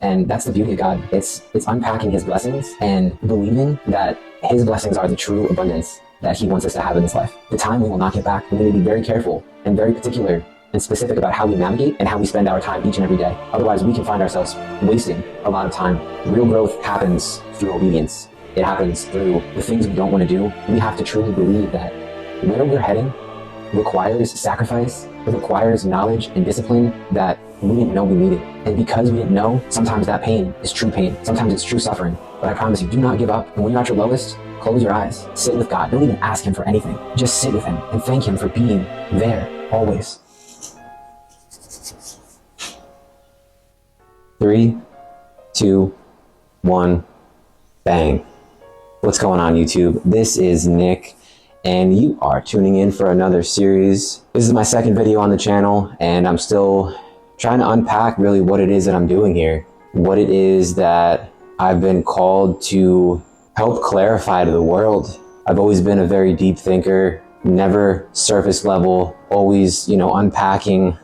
And that's the beauty of God. It's unpacking his blessings and believing that his blessings are the true abundance that he wants us to have in this life. The time we will not get back. We need to be very careful and very particular and specific about how we navigate and how we spend our time each and every day. Otherwise, we can find ourselves wasting a lot of time. Real growth happens through obedience. It happens through the things we don't want to do. We have to truly believe that where we're heading requires sacrifice. It requires knowledge and discipline that we didn't know we needed. And because we didn't know, sometimes that pain is true pain. Sometimes it's true suffering. But I promise you, do not give up. And when you're at your lowest, close your eyes. Sit with God. Don't even ask him for anything. Just sit with him and thank him for being there always. 3, 2, 1, bang. What's going on, YouTube? This is Nick, and you are tuning in for another series. This is my second video on the channel, and I'm still trying to unpack really what it is that I'm doing here. What it is that I've been called to help clarify to the world. I've always been a very deep thinker, never surface level, always, unpacking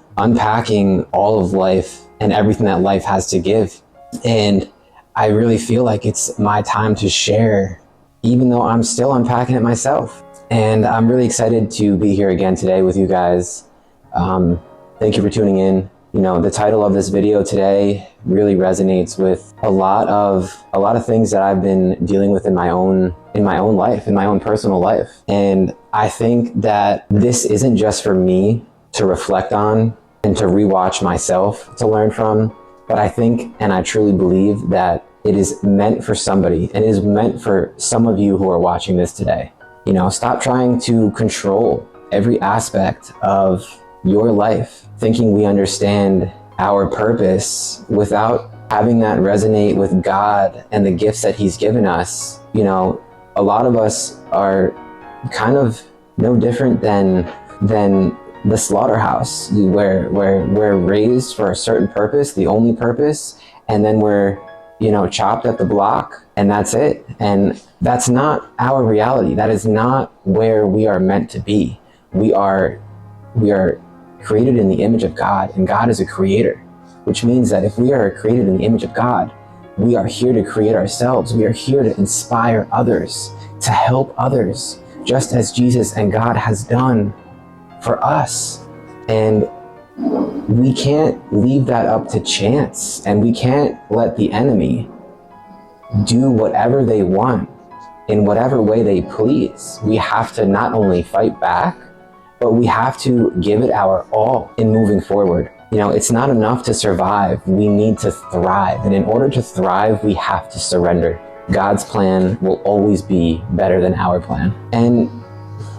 all of life and everything that life has to give. And I really feel like it's my time to share, even though I'm still unpacking it myself. And I'm really excited to be here again today with you guys. Thank you for tuning in. The title of this video today really resonates with a lot of things that I've been dealing with in my own life, in my own personal life. And I think that this isn't just for me to reflect on and to rewatch myself to learn from, but I think, and I truly believe that it is meant for somebody, and it is meant for some of you who are watching this today. Stop trying to control every aspect of your life, thinking we understand our purpose without having that resonate with God and the gifts that he's given us. A lot of us are kind of no different than the slaughterhouse, where we're raised for a certain purpose, the only purpose, and then we're chopped at the block, and that's it. And that's not our reality. That is not where we are meant to be. We are created in the image of God, and God is a creator, which means that if we are created in the image of God, we are here to create ourselves. We are here to inspire others, to help others, just as Jesus and God has done for us. And we can't leave that up to chance, and we can't let the enemy do whatever they want in whatever way they please. We have to not only fight back, but we have to give it our all in moving forward. It's not enough to survive. We need to thrive. And in order to thrive, we have to surrender. God's plan will always be better than our plan. And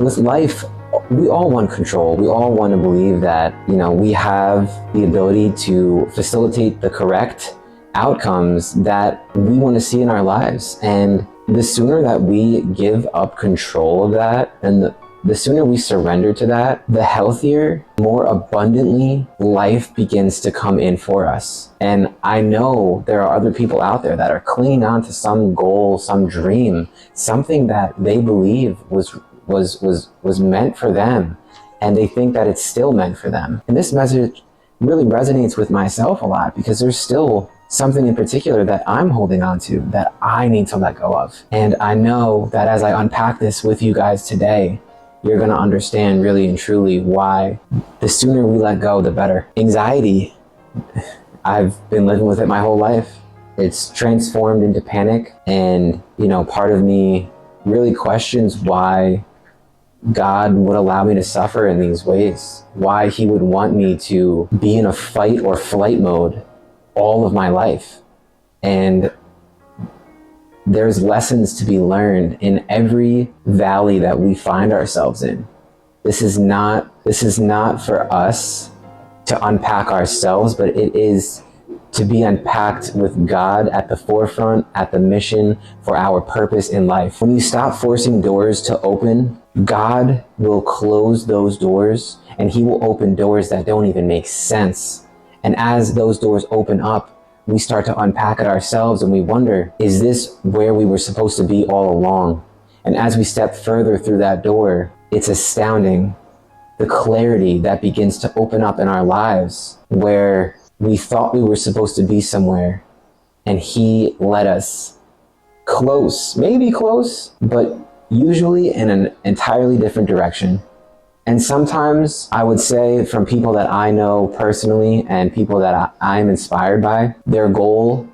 with life, we all want control. We all want to believe that, we have the ability to facilitate the correct outcomes that we want to see in our lives. And the sooner that we give up control of that, and the sooner we surrender to that, the healthier, more abundantly life begins to come in for us. And I know there are other people out there that are clinging on to some goal, some dream, something that they believe was meant for them, and they think that it's still meant for them. And this message really resonates with myself a lot, because there's still something in particular that I'm holding on to that I need to let go of. And I know that as I unpack this with you guys today, you're going to understand really and truly why the sooner we let go, the better. Anxiety, I've been living with it my whole life. It's transformed into panic, and part of me really questions why God would allow me to suffer in these ways, why he would want me to be in a fight or flight mode all of my life. And there's lessons to be learned in every valley that we find ourselves in. This is not for us to unpack ourselves, but it is to be unpacked with God at the forefront, at the mission for our purpose in life. When you stop forcing doors to open, God will close those doors, and he will open doors that don't even make sense. And as those doors open up, we start to unpack it ourselves, and we wonder, is this where we were supposed to be all along? And as we step further through that door, it's astounding the clarity that begins to open up in our lives, where we thought we were supposed to be somewhere, and he led us close, maybe close, but usually in an entirely different direction. And sometimes I would say from people that I know personally and people that I'm inspired by, their goal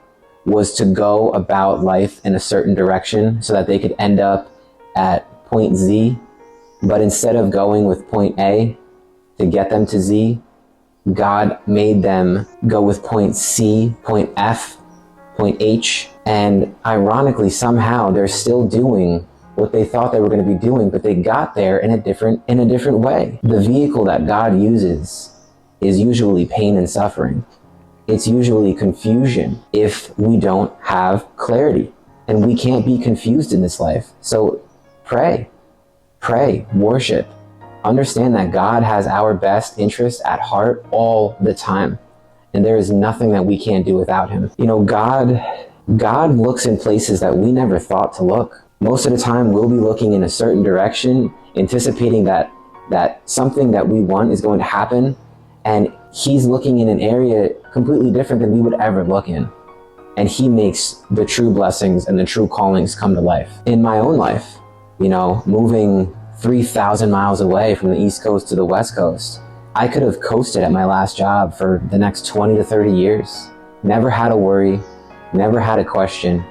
was to go about life in a certain direction so that they could end up at point Z. But instead of going with point A to get them to Z, God made them go with point C, point F, point H. And ironically, somehow they're still doing what they thought they were going to be doing, but they got there in a different way. The vehicle that God uses is usually pain and suffering. It's usually confusion if we don't have clarity. And we can't be confused in this life. So pray, worship. Understand that God has our best interest at heart all the time. And there is nothing that we can't do without him. You know, God looks in places that we never thought to look. Most of the time, we'll be looking in a certain direction, anticipating that something that we want is going to happen, and he's looking in an area completely different than we would ever look in. And he makes the true blessings and the true callings come to life. In my own life, you know, moving 3,000 miles away from the East Coast to the West Coast, I could have coasted at my last job for the next 20 to 30 years. Never had a worry, never had a question.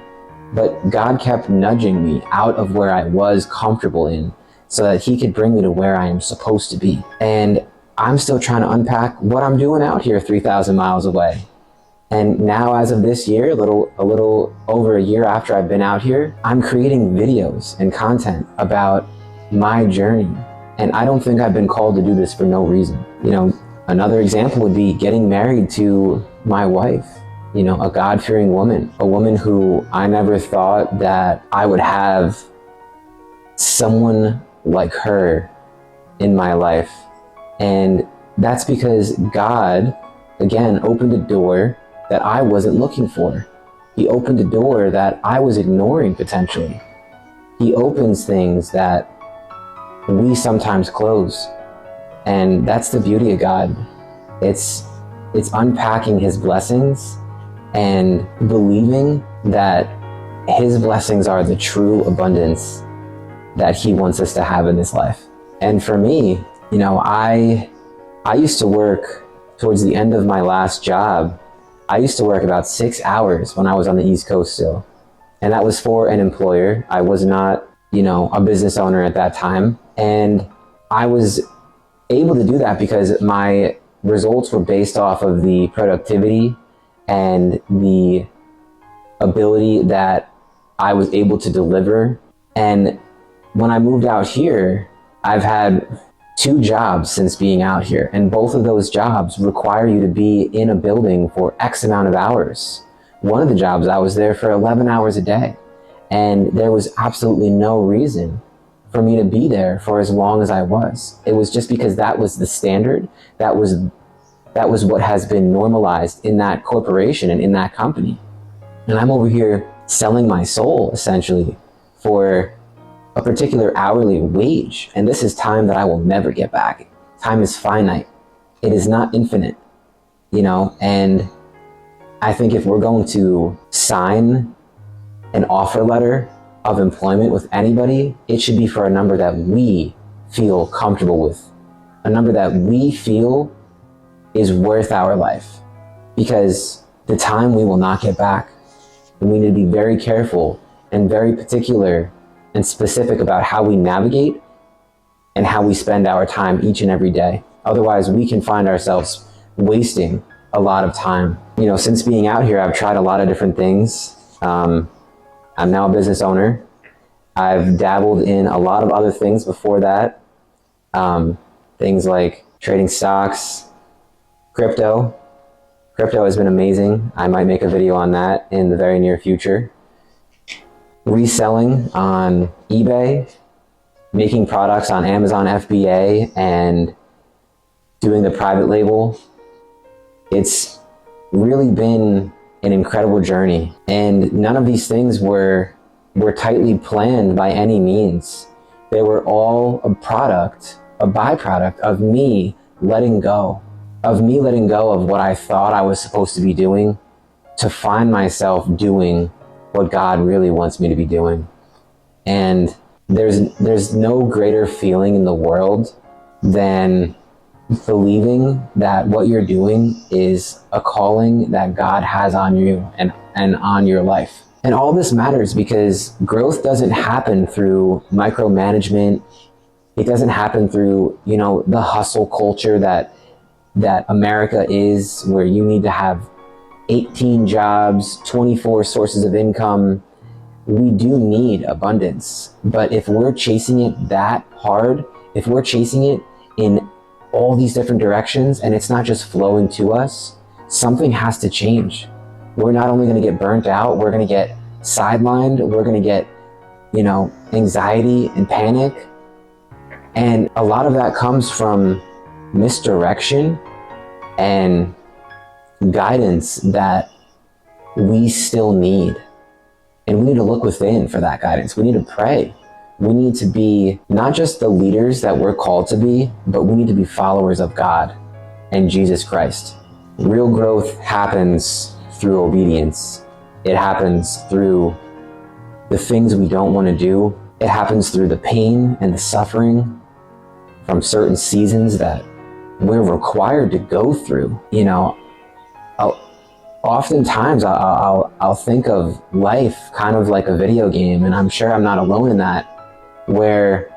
But God kept nudging me out of where I was comfortable in so that he could bring me to where I am supposed to be. And I'm still trying to unpack what I'm doing out here 3,000 miles away. And now, as of this year, a little over a year after I've been out here, I'm creating videos and content about my journey. And I don't think I've been called to do this for no reason. You know, another example would be getting married to my wife. You know, a God-fearing woman, a woman who I never thought that I would have someone like her in my life. And that's because God, again, opened a door that I wasn't looking for. He opened a door that I was ignoring potentially. He opens things that we sometimes close. And that's the beauty of God. It's unpacking his blessings and believing that his blessings are the true abundance that he wants us to have in this life. And for me, you know, I used to work towards the end of my last job. I used to work about 6 hours when I was on the East Coast still. And that was for an employer. I was not, you know, a business owner at that time. And I was able to do that because my results were based off of the productivity and the ability that I was able to deliver. And when I moved out here, I've had 2 jobs since being out here, and both of those jobs require you to be in a building for X amount of hours. One of the jobs, I was there for 11 hours a day, and there was absolutely no reason for me to be there for as long as I was. It was just because that was the standard. That was what has been normalized in that corporation and in that company. And I'm over here selling my soul, essentially, for a particular hourly wage. And this is time that I will never get back. Time is finite. It is not infinite, you know? And I think if we're going to sign an offer letter of employment with anybody, it should be for a number that we feel comfortable with, a number that we feel is worth our life, because the time we will not get back. And we need to be very careful and very particular and specific about how we navigate and how we spend our time each and every day. Otherwise, we can find ourselves wasting a lot of time. You know, since being out here, I've tried a lot of different things. I'm now a business owner. I've dabbled in a lot of other things before that. Things like trading stocks, crypto. Crypto has been amazing. I might make a video on that in the very near future. Reselling on eBay, making products on Amazon FBA, and doing the private label. It's really been an incredible journey. And none of these things were tightly planned by any means. They were all a byproduct of me letting go of what I thought I was supposed to be doing to find myself doing what God really wants me to be doing. And there's no greater feeling in the world than believing that what you're doing is a calling that God has on you and on your life. And all this matters because growth doesn't happen through micromanagement. It doesn't happen through, the hustle culture that America is, where you need to have 18 jobs, 24 sources of income. We do need abundance, but if we're chasing it that hard, if we're chasing it in all these different directions and it's not just flowing to us, something has to change. We're not only going to get burnt out, we're going to get sidelined, we're going to get, anxiety and panic. And a lot of that comes from misdirection and guidance that we still need. And we need to look within for that guidance. We need to pray. We need to be not just the leaders that we're called to be, but we need to be followers of God and Jesus Christ. Real growth happens through obedience. It happens through the things we don't want to do. It happens through the pain and the suffering from certain seasons that we're required to go through. Oftentimes I'll think of life kind of like a video game, and I'm sure I'm not alone in that, where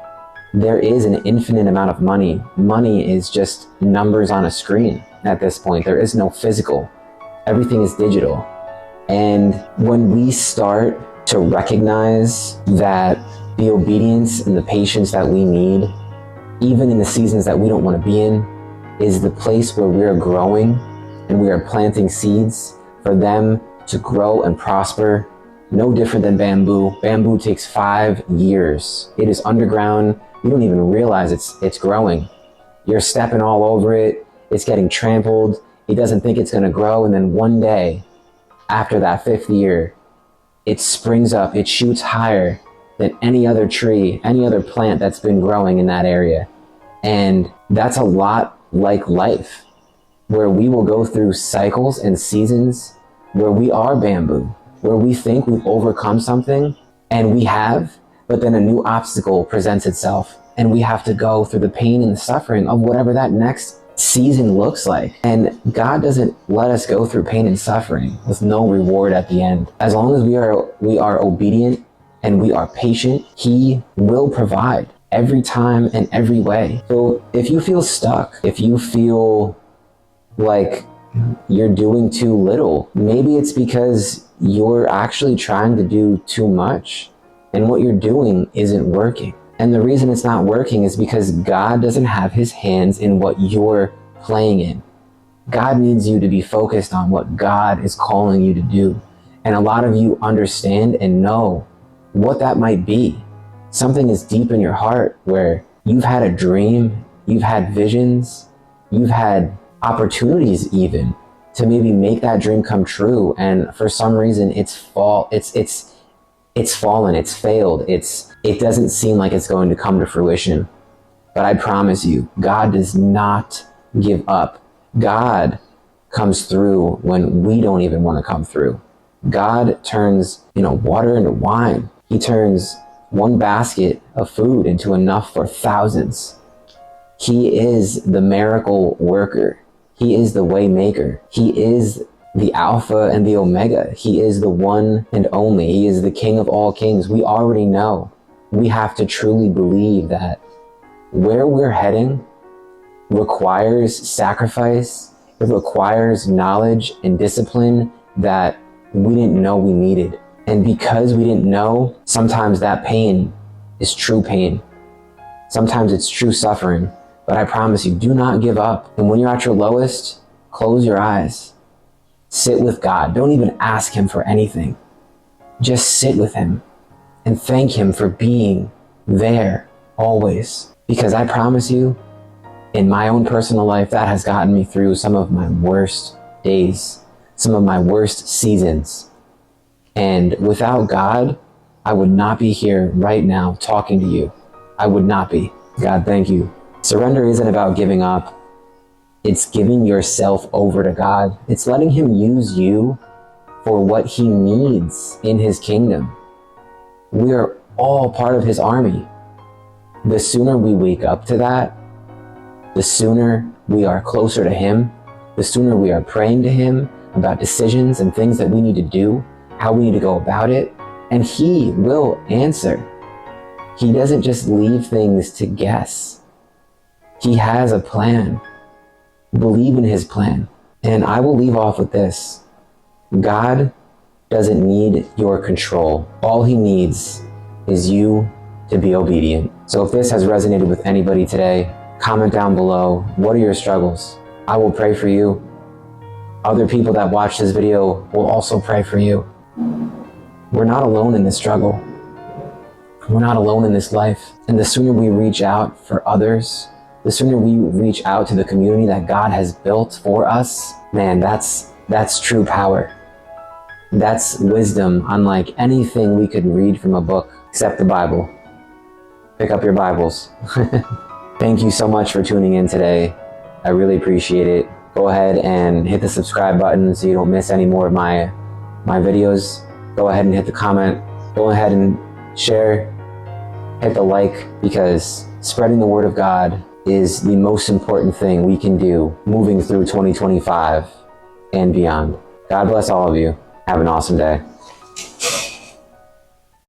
there is an infinite amount of money. Money is just numbers on a screen at this point. There is no physical. Everything is digital. And when we start to recognize that the obedience and the patience that we need, even in the seasons that we don't want to be in, is the place where we're growing and we are planting seeds for them to grow and prosper. No different than bamboo. Bamboo takes 5 years. It is underground. You don't even realize it's growing. You're stepping all over it. It's getting trampled. It doesn't think it's going to grow. And then one day, after that 5th year, it springs up. It shoots higher than any other tree, any other plant that's been growing in that area. And that's a lot like life, where we will go through cycles and seasons where we are bamboo, where we think we've overcome something, and we have, but then a new obstacle presents itself, and we have to go through the pain and the suffering of whatever that next season looks like. And God doesn't let us go through pain and suffering with no reward at the end. As long as we are obedient and we are patient, He will provide every time and every way. So if you feel stuck, if you feel like you're doing too little, maybe it's because you're actually trying to do too much and what you're doing isn't working. And the reason it's not working is because God doesn't have His hands in what you're playing in. God needs you to be focused on what God is calling you to do. And a lot of you understand and know what that might be. Something is deep in your heart where you've had a dream, you've had visions, you've had opportunities even to maybe make that dream come true, and for some reason it's fallen, it's failed, it doesn't seem like it's going to come to fruition. But I promise you, God does not give up. God comes through when we don't even want to come through. God turns, water into wine. He turns one basket of food into enough for thousands. He is the miracle worker. He is the way maker. He is the Alpha and the Omega. He is the one and only. He is the King of all kings. We already know. We have to truly believe that where we're heading requires sacrifice. It requires knowledge and discipline that we didn't know we needed. And because we didn't know, sometimes that pain is true pain. Sometimes it's true suffering. But I promise you, do not give up. And when you're at your lowest, close your eyes. Sit with God. Don't even ask Him for anything. Just sit with Him and thank Him for being there always. Because I promise you, in my own personal life, that has gotten me through some of my worst days, some of my worst seasons. And without God, I would not be here right now talking to you. I would not be. God, thank you. Surrender isn't about giving up. It's giving yourself over to God. It's letting Him use you for what he needs in his kingdom. We are all part of his army. The sooner we wake up to that, the sooner we are closer to him, the sooner we are praying to him about decisions and things that we need to do, how we need to go about it, and he will answer. He doesn't just leave things to guess. He has a plan. Believe in his plan. And I will leave off with this. God doesn't need your control. All he needs is you to be obedient. So if this has resonated with anybody today, comment down below. What are your struggles? I will pray for you. Other people that watch this video will also pray for you. We're not alone in this struggle. We're not alone in this life. And the sooner we reach out for others, the sooner we reach out to the community that God has built for us, man, that's true power. That's wisdom unlike anything we could read from a book except the Bible. Pick up your Bibles. Thank you so much for tuning in today. I really appreciate it. Go ahead and hit the subscribe button so you don't miss any more of my videos. Go ahead and hit the comment. Go ahead and share. Hit the like, because spreading the word of God is the most important thing we can do moving through 2025 and beyond. God bless all of you. Have an awesome day.